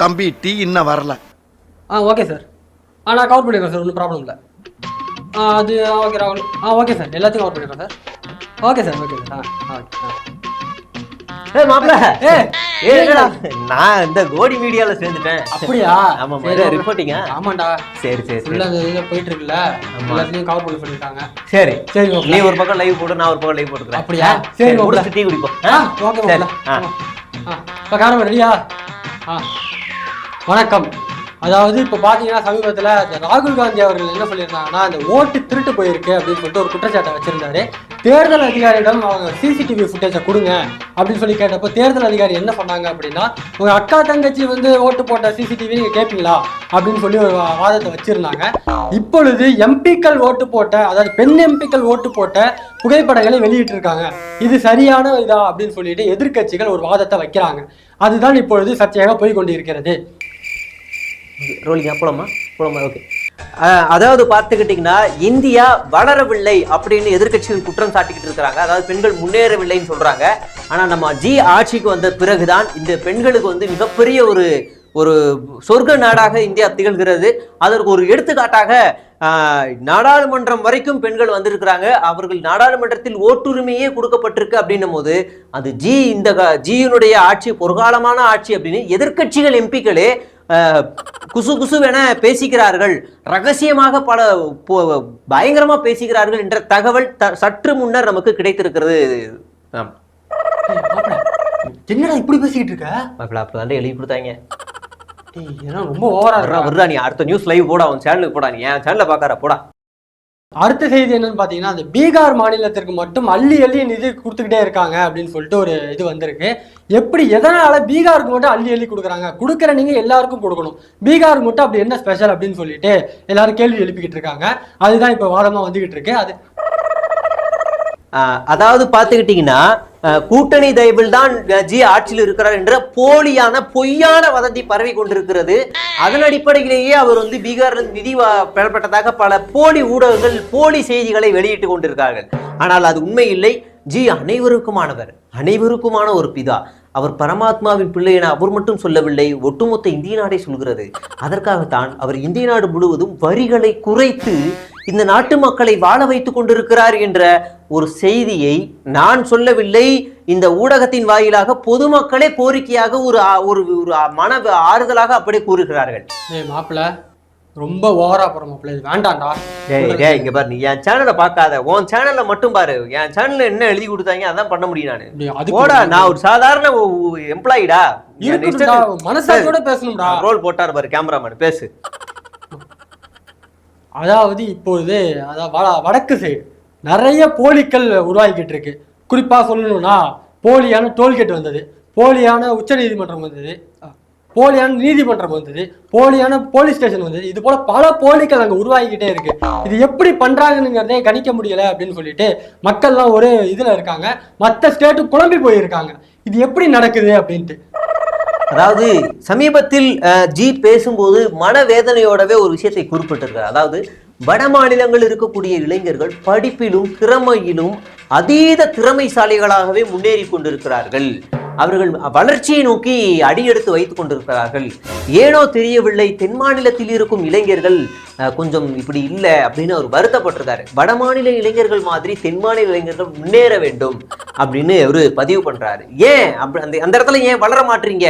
தம்பி டீ இன்னும் வரல. Okay sir. நான் கவர் பண்ணிடுறேன் சார், ஒன்றும் ப்ராப்ளம் இல்லை. அது ஓகே ராகுல். ஓகே சார், எல்லாத்தையும் கவர் பண்ணிடுறேன் sir. Okay sir, okay sir. மாப்பிள்ள, நான் இந்த கோடி மீடியால சேர்ந்துட்டேன். அப்படியா? ஆமா, ரிப்போர்ட்டிங்கா? ஆமாண்டா. சரி சரி, போயிட்டு இருக்குல்ல, எல்லாத்தையும் கவர் பண்ண சொல்லிட்டாங்க. சரி சரி, நீ ஒரு பக்கம் லைவ் போடு, நான் ஒரு பக்கம் லைவ் போட்டுக்கிறேன். அப்படியா? சரி, முடிச்சு டீ குடிப்போம். ஓகே. இப்போ காரணம் ரெடியா? வணக்கம். அதாவது இப்போ பார்த்தீங்கன்னா சமீபத்தில் ராகுல் காந்தி அவர்கள் என்ன சொல்லியிருந்தாங்கன்னா, அந்த ஓட்டு திருட்டு போயிருக்கு அப்படின்னு சொல்லிட்டு ஒரு குற்றச்சாட்டை வச்சிருந்தாரு. தேர்தல் அதிகாரியிடம் அவங்க சிசிடிவி ஃபுட்டேஜை கொடுங்க அப்படின்னு சொல்லி கேட்டப்போ தேர்தல் அதிகாரி என்ன சொன்னாங்க அப்படின்னா, உங்க அக்கா தங்கச்சி வந்து ஓட்டு போட்ட சிசிடிவி நீங்க கேட்பீங்களா அப்படின்னு சொல்லி ஒரு வாதத்தை வச்சிருந்தாங்க. இப்பொழுது எம்பிக்கள் ஓட்டு போட்ட, அதாவது பெண் எம்பிக்கள் ஓட்டு போட்ட புகைப்படங்களை வெளியிட்டு இருக்காங்க. இது சரியான இதா அப்படின்னு சொல்லிட்டு எதிர்கட்சிகள் ஒரு வாதத்தை வைக்கிறாங்க. அதுதான் இப்பொழுது சர்ச்சையாக போய் கொண்டிருக்கிறது. ரோலிங்கா போலாமா? ஓகே. அதாவது பார்த்துக்கிட்டீங்கன்னா, இந்தியா வளரவில்லை அப்படின்னு எதிர்கட்சிகள் குற்றம் சாட்டிக்கிட்டு இருக்கிறாங்க. அதாவது பெண்கள் முன்னேறவில்லைன்னு சொல்றாங்க. ஆனா நம்ம ஆட்சிக்கு வந்த பிறகுதான் இந்த பெண்களுக்கு வந்து மிகப்பெரிய ஒரு சொர்க்க நாடாக இந்தியா திகழ்கிறது. அதற்கு ஒரு எடுத்துக்காட்டாக நாடாளுமன்றம் வரைக்கும் பெண்கள் வந்திருக்கிறாங்க. அவர்கள் நாடாளுமன்றத்தில் ஓட்டுரிமையே கொடுக்கப்பட்டிருக்கு அப்படின்னும் போது அது இந்த ஜியினுடைய ஆட்சி பொற்காலமான ஆட்சி அப்படின்னு எதிர்கட்சிகள் எம்பிக்களே குசு குசுவென பேசிக்கிறார்கள். ரகசியமாக பயங்கரமா பேசிக்கிறார்கள் என்ற தகவல் சற்று முன்னர் நமக்கு கிடைத்திருக்கிறது. என்னடா இப்படி பேசிக்கிட்டு இருக்க? அப்பதான் எழுதி கொடுத்தாங்க. ரொம்ப ஓவரா வருதா? நீ அடுத்த நியூஸ் லைவ் போடா, அவன் சேனலுக்கு போடா, நீ என் சேனல்ல பாக்கார போடா. அடுத்த செய்தி என்னன்னு பாத்தீங்கன்னா, அந்த பீகார் மாநிலத்திற்கு மட்டும் அள்ளி நிதி கொடுத்துக்கிட்டே இருக்காங்க அப்படின்னு சொல்லிட்டு ஒரு இது வந்திருக்கு. எப்படி, எதனால பீகாருக்கு மட்டும் அள்ளி கொடுக்குறாங்க? கொடுக்குற நீங்க எல்லாருக்கும் கொடுக்கணும், பீகாருக்கு மட்டும் அப்படி என்ன ஸ்பெஷல் அப்படின்னு சொல்லிட்டு எல்லாரும் கேள்வி எழுப்பிக்கிட்டு இருக்காங்க. அதுதான் இப்ப வாதமா வந்துகிட்டு இருக்கு. அதாவது பாத்துக்கிட்டீங்கன்னா, கூட்டணி தயவில் தான் ஜி ஆட்சியில் இருக்கிறார் என்ற பொய்யான வதந்தி பரவி கொண்டிருக்கிறது. அதன் அடிப்படையிலேயே அவர் வந்து பீகார்ல நிதி பெறப்பட்டதாக பல போலி ஊடகங்கள் போலி செய்திகளை வெளியிட்டு கொண்டிருக்கார்கள். ஆனால் அது உண்மை இல்லை. ஜி அனைவருக்குமானவர், அனைவருக்குமான ஒரு பிதா. அவர் பரமாத்மாவின் பிள்ளை என அவர் மட்டும் சொல்லவில்லை, ஒட்டுமொத்த இந்திய நாடே சொல்கிறது. அதற்காகத்தான் அவர் இந்திய நாடு முழுவதும் வரிகளை குறைத்து இந்த நாட்டு மக்களை வாழ வைத்துக் கொண்டிருக்கிறார் என்ற ஒரு செய்தியை நான் சொல்லவில்லை. இந்த ஊடகத்தின் வாயிலாக பொதுமக்களே கோரிக்கையாக ஒரு மன ஆறுதலாக அப்படியே கூறுகிறார்கள். மாப்பிள்ள ரொம்ப ஓவரா போற மாப்பிள்ள, இது வேண்டாம்டா. இங்க பாரு, நீ என் சேனலை பார்க்காத, உன் சேனல்ல மட்டும் பாரு. என் சேனல்ல என்ன எழுதி கொடுத்தாங்க அதான் பண்ண முடியும். நான் ஒரு சாதாரண எம்ப்ளாயிடா, மனசாட்சியோட பேசணும்டா. ரோல் போட்டார் பாரு கேமராமேன், பேசு. அதாவது இப்பொழுது வடக்கு சைடு நிறைய போலிகள் உருவாகிக்கிட்டு இருக்கு. குறிப்பா சொல்லணும்னா, போலியான டோல்கேட் வந்தது, போலியான உச்ச நீதிமன்றம் வந்தது, போலியான நீதிமன்றம் வந்தது, போலியான போலீஸ் ஸ்டேஷன் வந்தது. இது போல பல போலிகள் அங்க உருவாகிக்கிட்டே இருக்கு. இது எப்படி பண்றாங்கங்கிறதே கணிக்க முடியல அப்படின்னு சொல்லிட்டு மக்கள்லாம் ஒரு இதுல இருக்காங்க. மற்ற ஸ்டேட்டு குழம்பி போயிருக்காங்க, இது எப்படி நடக்குது அப்படின்ட்டு. அதாவது சமீபத்தில் ஜி பேசும்போது மனவேதனையோடவே ஒரு விஷயத்தை குறிப்பிட்டிருக்கார். அதாவது வட மாநிலங்கள் இருக்கக்கூடிய இளைஞர்கள் படிப்பிலும் திறமையிலும் அதீத திறமைசாலிகளாகவே முன்னேறி கொண்டிருக்கிறார்கள். அவர்கள் வளர்ச்சியை நோக்கி அடியெடுத்து வைத்துக் கொண்டிருக்கிறார்கள். ஏனோ தெரியவில்லை, தென் மாநிலத்தில் இருக்கும் இளைஞர்கள் கொஞ்சம் இப்படி இல்லை அப்படின்னு அவர் வருத்தப்பட்டிருக்காரு. வட மாநில இளைஞர்கள் மாதிரி தென் மாநில இளைஞர்கள் முன்னேற வேண்டும் அப்படின்னு அவரு பதிவு பண்றாரு. ஏன் அந்த இடத்துல ஏன் வளர மாட்டீங்க,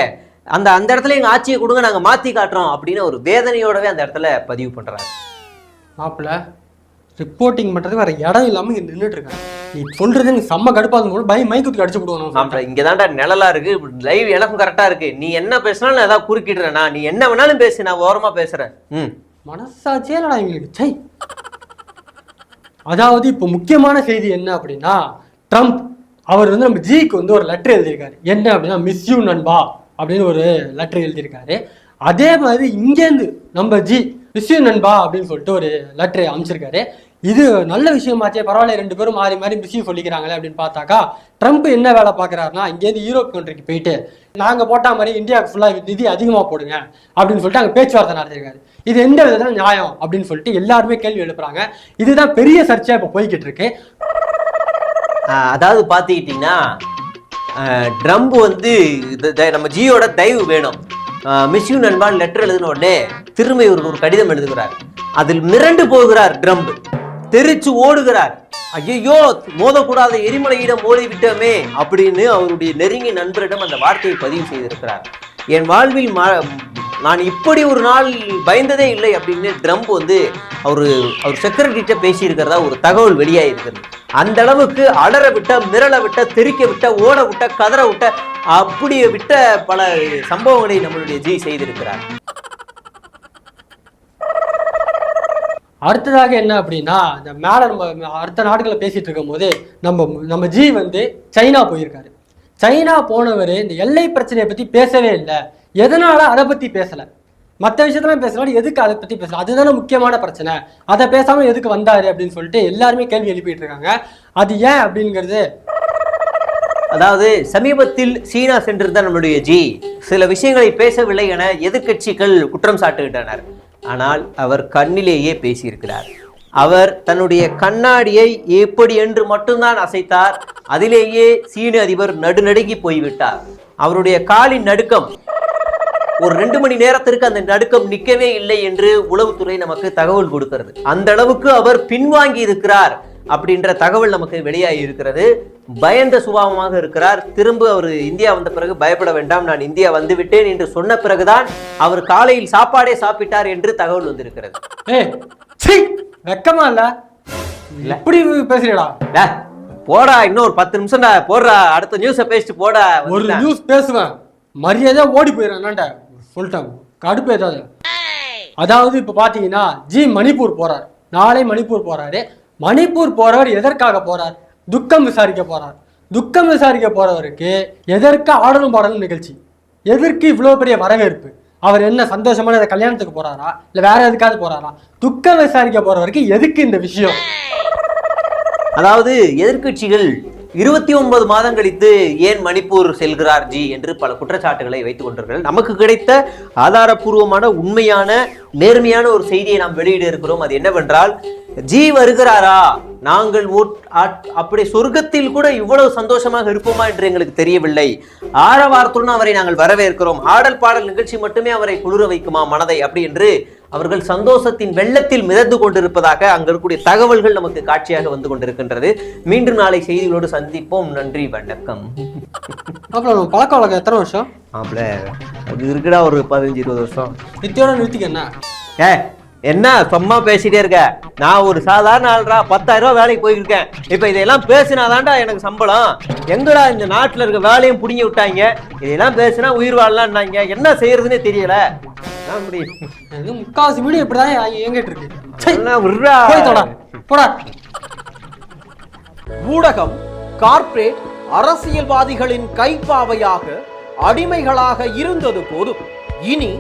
அந்த இடத்துல எங்க ஆட்சியை கொடுங்க, நாங்க மாத்தி காட்டுறோம் அப்படின்னு ஒரு வேதனையோடவே அந்த இடத்துல பதிவு பண்றாரு. மாப்பிள்ள ரிப்போர்ட்டிங் பண்றது வேற இடம் இல்லாம இங்க நின்றுட்டு இருக்காங்க. நீ சொல்றது எனக்கு செம்ம கடுப்பாகும் போது மைக்குக்கு அடிச்சு போடுவாங்க. இங்கதான்டா நிழலா இருக்கு, லைவ் எனக்கும் கரெக்டா இருக்கு. நீ என்ன பேசினாலும் நான் ஏதாவது குறுக்கிடுறேன், நீ என்ன வேணாலும் பேசு, நான் ஓரமா பேசுறேன். மனசாட்சியே இல்லடா எங்களுக்கு. சை. அதாவது இப்போ முக்கியமான செய்தி என்ன அப்படின்னா, ட்ரம்ப் அவர் வந்து நம்ம ஜிக்கு வந்து ஒரு லெட்டர் எழுதியிருக்காரு. என்ன அப்படின்னா, மிஸ் யூ நண்பா அப்படின்னு ஒரு லெட்டர் எழுதியிருக்காரு. அதே மாதிரி இங்கேருந்து நம்ம ஜி மிஸ் யூ நண்பா அப்படின்னு சொல்லிட்டு ஒரு லெட்டர் அமைச்சிருக்காரு. இது நல்ல விஷயமாச்சே, பரவாயில்ல, ரெண்டு பேரும் மாறி மாறி மிஸ் யூ சொல்லிக்கிறாங்களே அப்படின்னு பார்த்தாக்கா, ட்ரம்ப் என்ன வேலை பார்க்குறாருன்னா, இங்கேருந்து யூரோப் கண்ட்ரிக்கு போயிட்டு நாங்கள் போட்டா மாதிரி இந்தியாவுக்கு ஃபுல்லாக நிதி அதிகமாக போடுங்க அப்படின்னு சொல்லிட்டு அங்கே பேச்சுவார்த்தை நடத்திருக்காரு. இது எந்த விதத்தில் நியாயம் அப்படின்னு சொல்லிட்டு எல்லாருமே கேள்வி எழுப்புறாங்க. இதுதான் பெரிய சர்ச்சையாக இப்போ போய்கிட்டு இருக்கு. அதாவது பார்த்துக்கிட்டிங்கன்னா, ட்ரம்ப் வந்து நம்ம ஜியோட தயவு வேணும், மிஸ் யூ நண்பான் லெட்டர் எழுதின உடனே திரும்ப இவருக்கு ஒரு கடிதம் எழுதுகிறார். அதில் மிரண்டு போகிறார் ட்ரம்ப், தெரிச்சு ஓடுகிறார். ஐயோ, மோதக்கூடாத எரிமலையிடம் ஓடி விட்டோமே அப்படின்னு அவருடைய நெருங்கிய நண்பரிடம் அந்த வார்த்தையை பதிவு செய்திருக்கிறார். என் வாழ்வில் நான் இப்படி ஒரு நாள் பயந்ததே இல்லை அப்படின்னு ட்ரம்ப் அவர் செக்ரட்டரிட்ட பேசி இருக்கிறதா ஒரு தகவல் வெளியாயிருக்கிறது. அந்த அளவுக்கு அலற விட்ட, மிரள விட்ட, தெரிக்க விட்ட, ஓட விட்ட, கதற விட்ட, அப்படியே விட்ட பல சம்பவங்களை நம்மளுடைய ஜி செய்திருக்கிறார். அடுத்ததாக என்ன அப்படின்னா, இந்த மேல நம்ம அடுத்த நாடுகளை பேசிட்டு இருக்கும் போது நம்ம ஜி சைனா போயிருக்காரு. சைனா போனவர் இந்த எல்லை பிரச்சனையை பத்தி பேசவே இல்லை. எதனால அதை பத்தி பேசல? மற்ற விஷயத்தெல்லாம் பேசலாம், எதுக்கு அதை பத்தி பேசல? அதுதானே முக்கியமான பிரச்சனை. அதை பேசாம எதுக்கு வந்தாரு அப்படின்னு சொல்லிட்டு எல்லாருமே கேள்வி எழுப்பிட்டு இருக்காங்க. அது ஏன் அப்படிங்கிறது, அதாவது சமீபத்தில் சீனா சென்றிருந்த நம்மளுடைய ஜி சில விஷயங்களை பேசவில்லை என எதிர்கட்சிகள் குற்றம் சாட்டுகின்றனர். ஆனால் அவர் கண்ணிலேயே பேசியிருக்கிறார். அவர் தன்னுடைய கண்ணாடியை எப்படி என்று மட்டும்தான் அசைத்தார். அதிலேயே சீன அதிபர் நடுநடுங்கி போய்விட்டார். அவருடைய காலின் நடுக்கம் ஒரு 2 மணி நேரத்திற்கு அந்த நடுக்கம் நிற்கவே இல்லை என்று உளவுத்துறை நமக்கு தகவல் கொடுக்கிறது. அந்த அளவுக்கு அவர் பின்வாங்கி இருக்கிறார் அப்படின்ற தகவல் நமக்கு வெளியாகி இருக்கிறது. பயந்த சுபாவமாக இருக்கிறார். திரும்ப அவர் இந்தியா வந்த பிறகு பயப்பட வேண்டாம், நான் இந்தியா வந்து விட்டேன் என்று சொன்ன பிறகுதான் அவர் காலையில் சாப்பாடே சாப்பிட்டார் என்று தகவல் வந்திருக்கிறது. வெக்கமா இல்ல? எப்படி பேசுறீடா? போடா, இன்னும் ஒரு 10 நிமிஷம் போடுறா, அடுத்த நியூஸ பேசிட்டு போடா. ஒரு நியூஸ் பேசுவேன், மரியாதை ஓடி போயிடுறேன் சொல்லிட்டாங்க. கடுப்பு ஏதாவது. அதாவது இப்ப பாத்தீங்கன்னா ஜி மணிப்பூர் போறார். நாளை மணிப்பூர் போறாரு. மணிப்பூர் போறவர் எதற்காக போறார்? துக்கம் விசாரிக்க போறார். துக்கம் விசாரிக்க போறவருக்கு எதற்கு ஆடலும் பாடலும் நிகழ்ச்சி? எதற்கு இவ்வளவு பெரிய வரவேற்பு? அவர் என்ன சந்தோஷமான கல்யாணத்துக்கு போறாரா, இல்ல வேற எதுக்காவது போறாரா? துக்கம் விசாரிக்க போறவருக்கு எதுக்கு இந்த விஷயம்? அதாவது எதிர்கட்சிகள் 29 மாதம் கழித்து ஏன் மணிப்பூர் செல்கிறார் ஜி என்று பல குற்றச்சாட்டுகளை வைத்துக் கொண்டிருக்கிறார்கள். நமக்கு கிடைத்த ஆதாரபூர்வமான உண்மையான நேர்மையான ஒரு செய்தியை நாம் வெளியிட இருக்கிறோம். அது என்னவென்றால், ஜி வருகிறாரா, நாங்கள் அப்படி சொர்க்கத்தில் கூட இவ்வளவு சந்தோஷமாக இருப்போமா என்று எங்களுக்கு தெரியவில்லை. ஆரவாரத்துடன் அவரை நாங்கள் வரவேற்கிறோம். ஆடல் பாடல் நிகழ்ச்சி மட்டுமே அவரை குளிர வைக்குமா மனதை, அப்படி என்று அவர்கள் சந்தோஷத்தின் வெள்ளத்தில் மிதந்து கொண்டிருப்பதாக அங்க இருக்கக்கூடிய தகவல்கள் நமக்கு காட்சியாக வந்து கொண்டிருக்கின்றது. மீண்டும் நாளை செய்திகளோடு சந்திப்போம். நன்றி, வணக்கம். பழக்க வழக்கம் எத்தனை வருஷம்? அது இருக்குடா ஒரு 15-20 வருஷம். நித்தியோட நிறுத்திக்க. என்ன சும்மா பேசிட்டே இருக்க? நான் ஒரு சாதாரண ஆள்ரா, 10,000 ரூபாய் வேலைக்கு போயிருக்கேன். இப்ப இதெல்லாம் பேசினாதான்டா எனக்கு சம்பளம். எங்கடா இந்த நாட்டுல இருக்க வேலையும் புடிங்கி விட்டாங்க. இதெல்லாம் பேசினா உயிர் வாழலாம்னாங்க. என்ன செய்யறதுன்னே தெரியல. முக்காவாசி வீடு இப்படிதான் இயங்கிட்டு இருக்கு. ஊடகம் கார்ப்பரேட் அரசியல்வாதிகளின் கைப்பாவையாக அடிமைகளாக இருந்தது போதும். இனி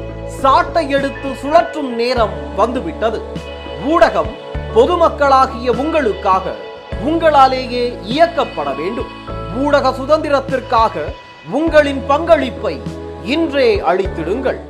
சாட்டை எடுத்து சுழற்றும் நேரம் வந்துவிட்டது. ஊடகம் பொதுமக்களாகிய உங்களுக்காக, உங்களாலேயே இயக்கப்பட வேண்டும். ஊடக சுதந்திரத்திற்காக உங்களின் பங்களிப்பை இன்றே அளித்திடுங்கள்.